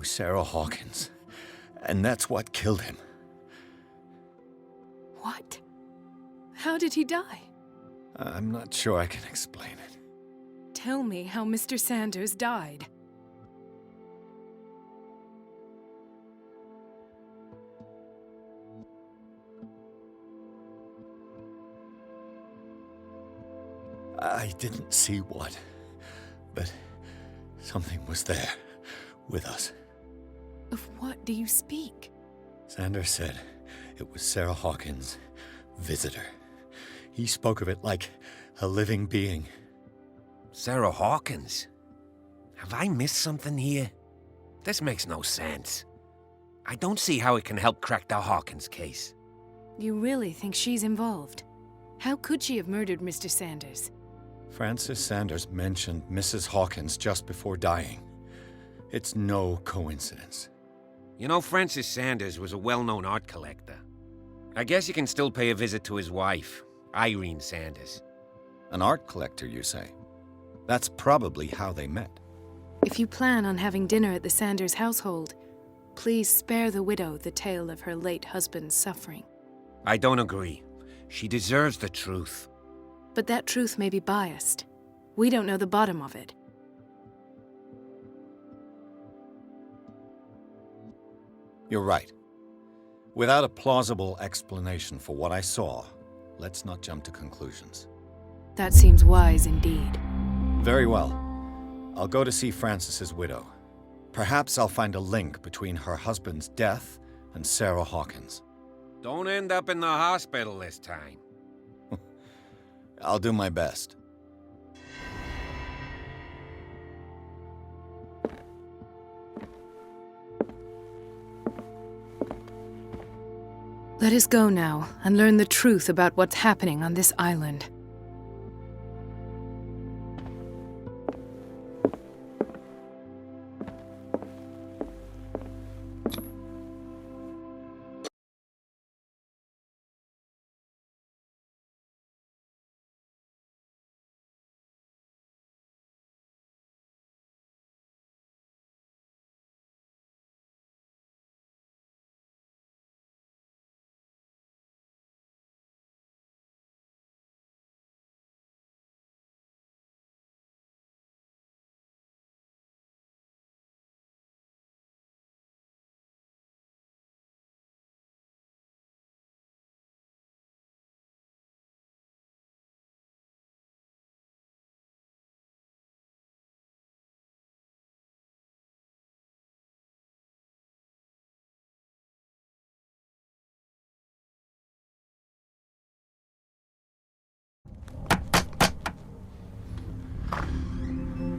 knew Sarah Hawkins, and that's what killed him. What? How did he die? I'm not sure I can explain it. Tell me how Mr. Sanders died. I didn't see what, but something was there, with us. Of what do you speak? Sanders said it was Sarah Hawkins' visitor. He spoke of it like a living being. Sarah Hawkins? Have I missed something here? This makes no sense. I don't see how it can help crack the Hawkins case. You really think she's involved? How could she have murdered Mr. Sanders? Francis Sanders mentioned Mrs. Hawkins just before dying. It's no coincidence. You know, Francis Sanders was a well-known art collector. I guess you can still pay a visit to his wife, Irene Sanders. An art collector, you say? That's probably how they met. If you plan on having dinner at the Sanders household, please spare the widow the tale of her late husband's suffering. I don't agree. She deserves the truth. But that truth may be biased. We don't know the bottom of it. You're right. Without a plausible explanation for what I saw, let's not jump to conclusions. That seems wise indeed. Very well. I'll go to see Francis's widow. Perhaps I'll find a link between her husband's death and Sarah Hawkins. Don't end up in the hospital this time. I'll do my best. Let us go now and learn the truth about what's happening on this island.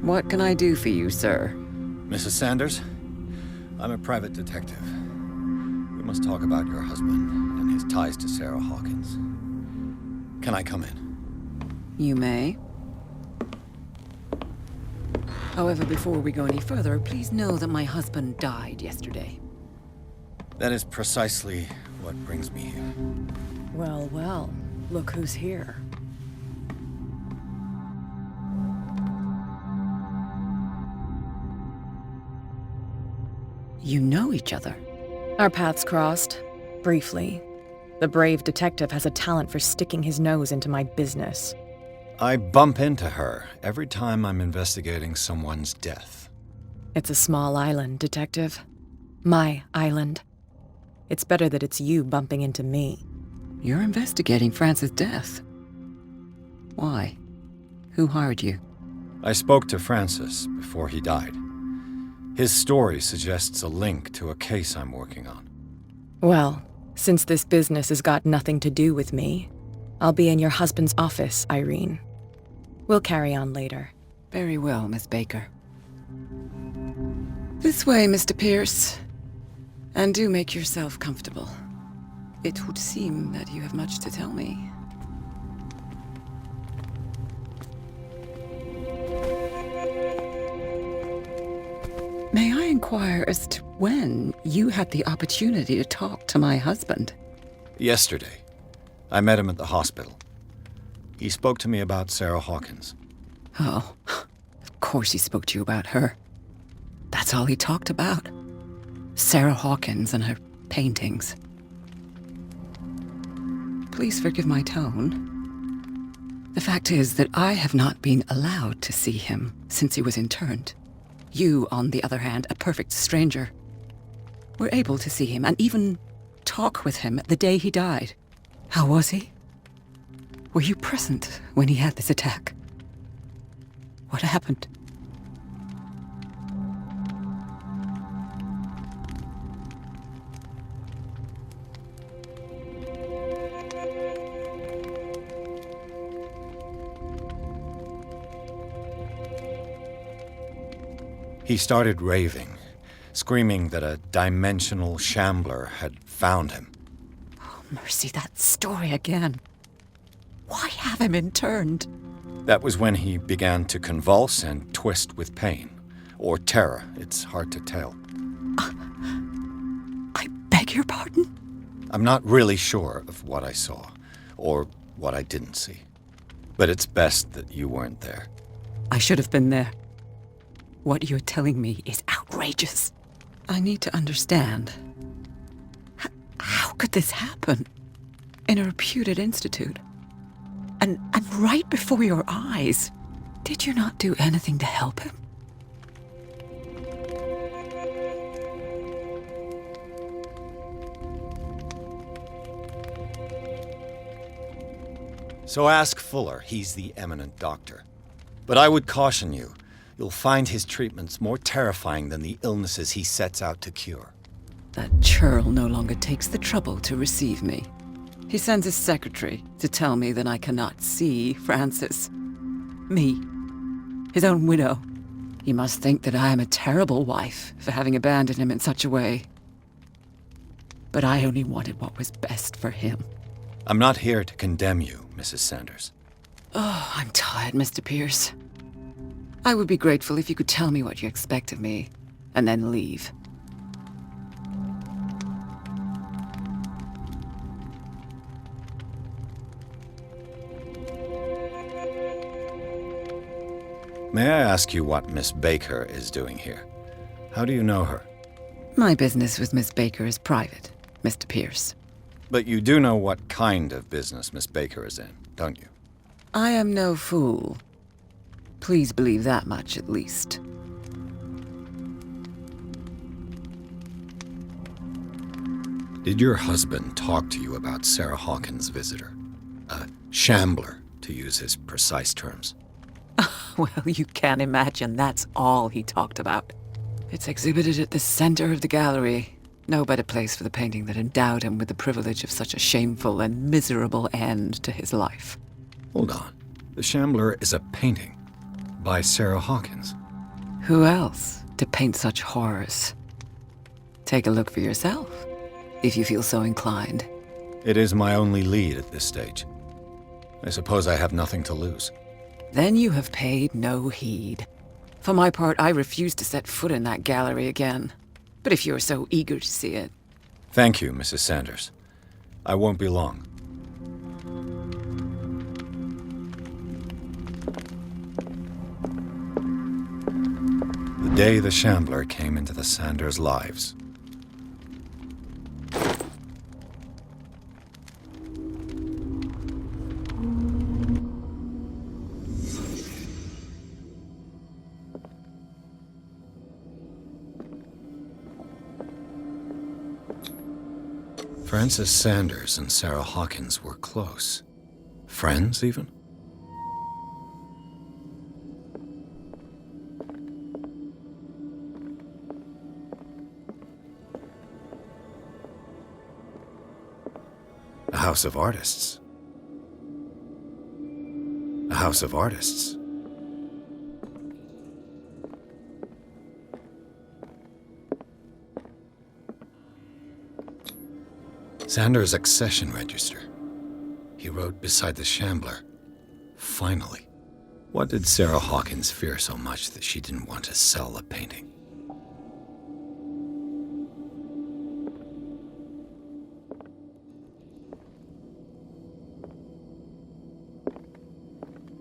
What can I do for you, sir? Mrs. Sanders? I'm a private detective. We must talk about your husband and his ties to Sarah Hawkins. Can I come in? You may. However, before we go any further, please know that my husband died yesterday. That is precisely what brings me here. Well, well, look who's here. You know each other. Our paths crossed, briefly. The brave detective has a talent for sticking his nose into my business. I bump into her every time I'm investigating someone's death. It's a small island, detective. My island. It's better that it's you bumping into me. You're investigating Francis' death. Why? Who hired you? I spoke to Francis before he died. His story suggests a link to a case I'm working on. Well, since this business has got nothing to do with me, I'll be in your husband's office, Irene. We'll carry on later. Very well, Miss Baker. This way, Mr. Pierce. And do make yourself comfortable. It would seem that you have much to tell me. May I inquire as to when you had the opportunity to talk to my husband? Yesterday, I met him at the hospital. He spoke to me about Sarah Hawkins. Oh, of course he spoke to you about her. That's all he talked about. Sarah Hawkins and her paintings. Please forgive my tone. The fact is that I have not been allowed to see him since he was interned. You, on the other hand, a perfect stranger, were able to see him and even talk with him the day he died. How was he? Were you present when he had this attack? What happened? He started raving, screaming that a dimensional shambler had found him. Oh, mercy, that story again. Why have him interned? That was when he began to convulse and twist with pain. Or terror, it's hard to tell. I beg your pardon? I'm not really sure of what I saw, or what I didn't see. But it's best that you weren't there. I should have been there. What you're telling me is outrageous. I need to understand. How could this happen? In a reputed institute? And right before your eyes? Did you not do anything to help him? So ask Fuller, he's the eminent doctor. But I would caution you, you'll find his treatments more terrifying than the illnesses he sets out to cure. That churl no longer takes the trouble to receive me. He sends his secretary to tell me that I cannot see Francis. Me. His own widow. He must think that I am a terrible wife for having abandoned him in such a way. But I only wanted what was best for him. I'm not here to condemn you, Mrs. Sanders. Oh, I'm tired, Mr. Pierce. I would be grateful if you could tell me what you expect of me, and then leave. May I ask you what Miss Baker is doing here? How do you know her? My business with Miss Baker is private, Mr. Pierce. But you do know what kind of business Miss Baker is in, don't you? I am no fool. Please believe that much, at least. Did your husband talk to you about Sarah Hawkins' visitor? A shambler, to use his precise terms. Well, you can't imagine that's all he talked about. It's exhibited at the center of the gallery. No better place for the painting that endowed him with the privilege of such a shameful and miserable end to his life. Hold on. The Shambler is a painting by Sarah Hawkins. Who else to paint such horrors? Take a look for yourself, if you feel so inclined. It is my only lead at this stage. I suppose I have nothing to lose. Then you have paid no heed. For my part, I refuse to set foot in that gallery again. But if you're so eager to see it... Thank you, Mrs. Sanders. I won't be long. The day the Shambler came into the Sanders' lives. Francis Sanders and Sarah Hawkins were close. Friends, even? A house of artists. A house of artists. Sanders' accession register. He wrote beside the Shambler, "Finally." What did Sarah Hawkins fear so much that she didn't want to sell the painting?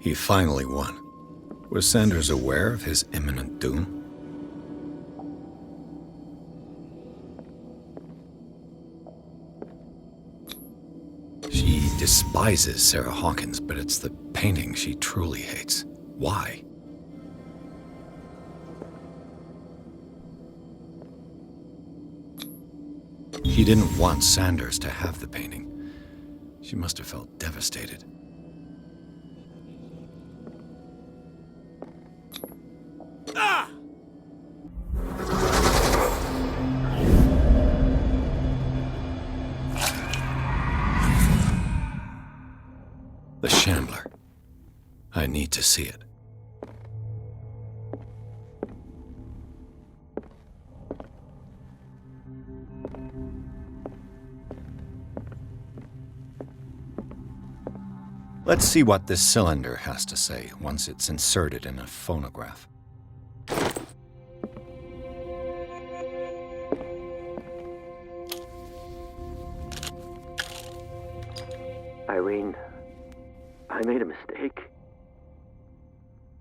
He finally won. Was Sanders aware of his imminent doom? despises Sarah Hawkins, but it's the painting she truly hates. Why? He didn't want Sanders to have the painting. She must have felt devastated. Ah! The Shambler. I need to see it. Let's see what this cylinder has to say once it's inserted in a phonograph. Irene, I made a mistake.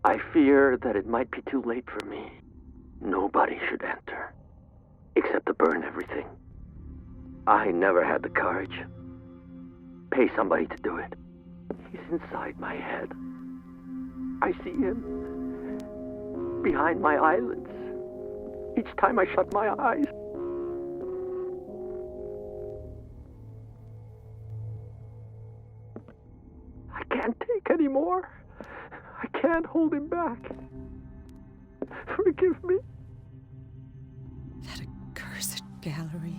I fear that it might be too late for me. Nobody should enter, except to burn everything. I never had the courage. Pay somebody to do it. He's inside my head. I see him behind my eyelids each time I shut my eyes. I can't take any more. I can't hold him back. Forgive me. That accursed gallery.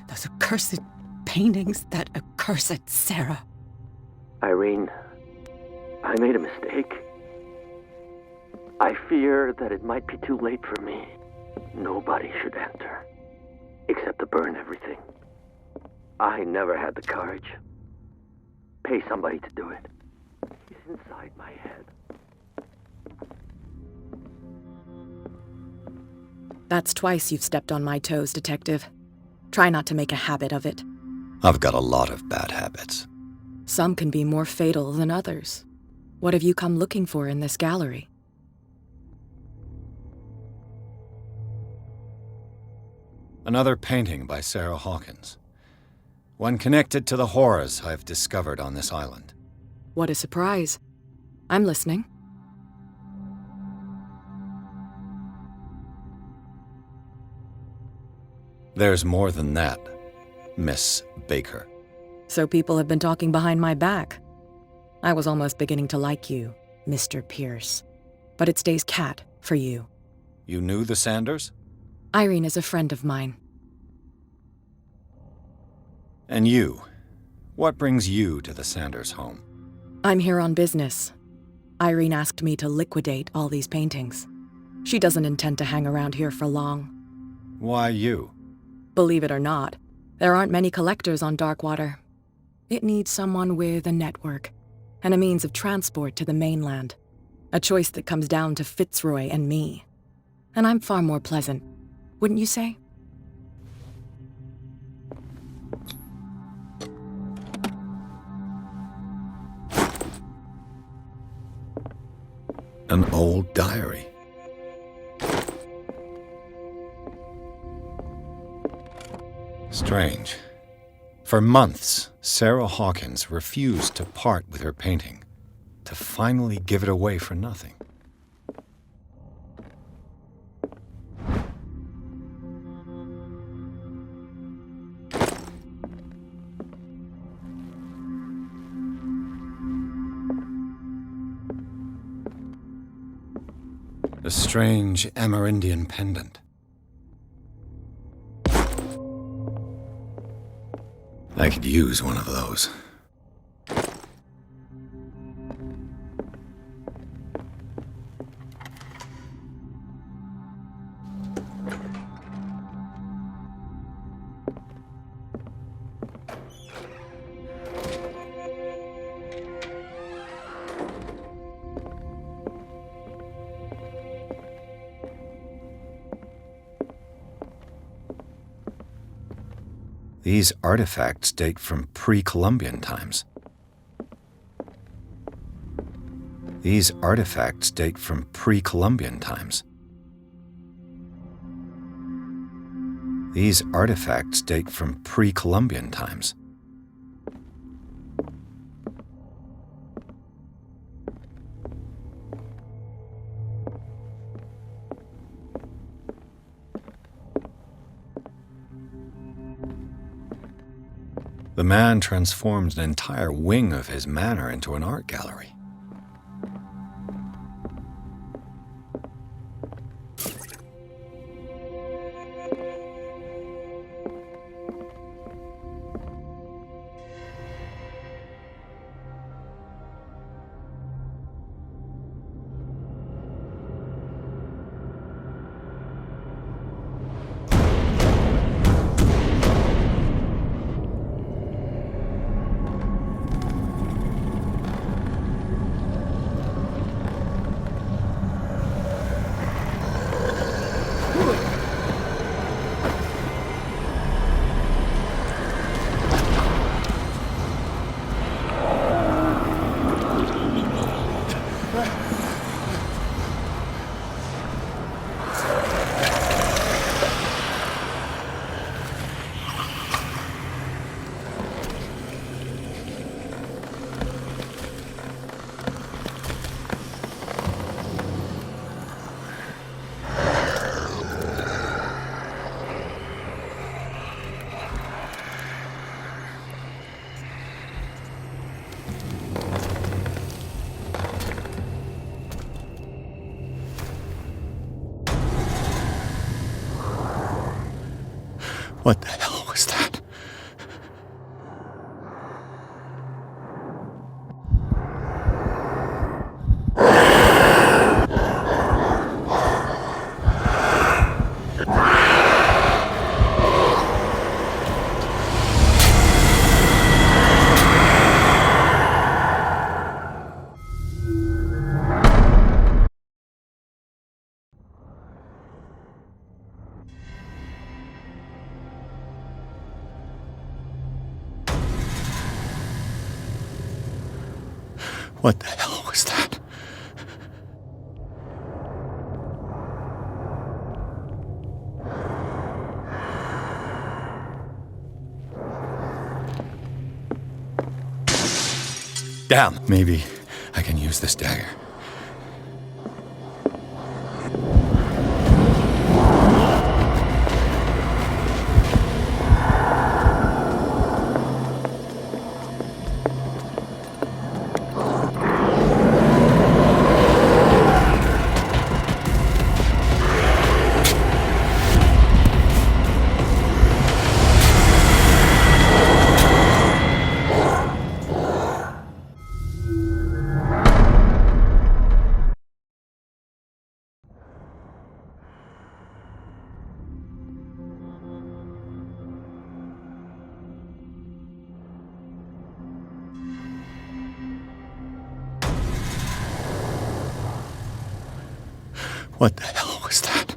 Those accursed paintings. That accursed Sarah. Irene, I made a mistake. I fear that it might be too late for me. Nobody should enter, except to burn everything. I never had the courage. Pay somebody to do it. He's inside my head. That's twice you've stepped on my toes, Detective. Try not to make a habit of it. I've got a lot of bad habits. Some can be more fatal than others. What have you come looking for in this gallery? Another painting by Sarah Hawkins. One connected to the horrors I've discovered on this island. What a surprise. I'm listening. There's more than that, Miss Baker. So people have been talking behind my back. I was almost beginning to like you, Mr. Pierce. But it stays cat for you. You knew the Sanders? Irene is a friend of mine. And you? What brings you to the Sanders home? I'm here on business. Irene asked me to liquidate all these paintings. She doesn't intend to hang around here for long. Why you? Believe it or not, there aren't many collectors on Darkwater. It needs someone with a network and a means of transport to the mainland. A choice that comes down to Fitzroy and me. And I'm far more pleasant, wouldn't you say? An old diary. Strange. For months, Sarah Hawkins refused to part with her painting, to finally give it away for nothing. A strange Amerindian pendant. I could use one of those. These artifacts date from pre-Columbian times. These artifacts date from pre-Columbian times. These artifacts date from pre-Columbian times. The man transformed an entire wing of his manor into an art gallery. What the hell was that? What the hell was that? Damn, maybe I can use this dagger. What the hell was that?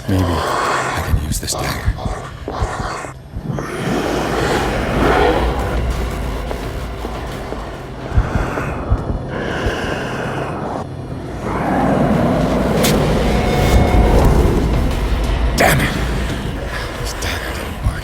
Maybe I can use this dagger. Damn it! This dagger didn't work.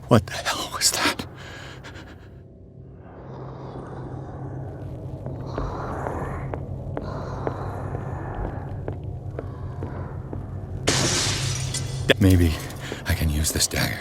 What the hell was that? Maybe I can use this dagger.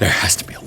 There has to be a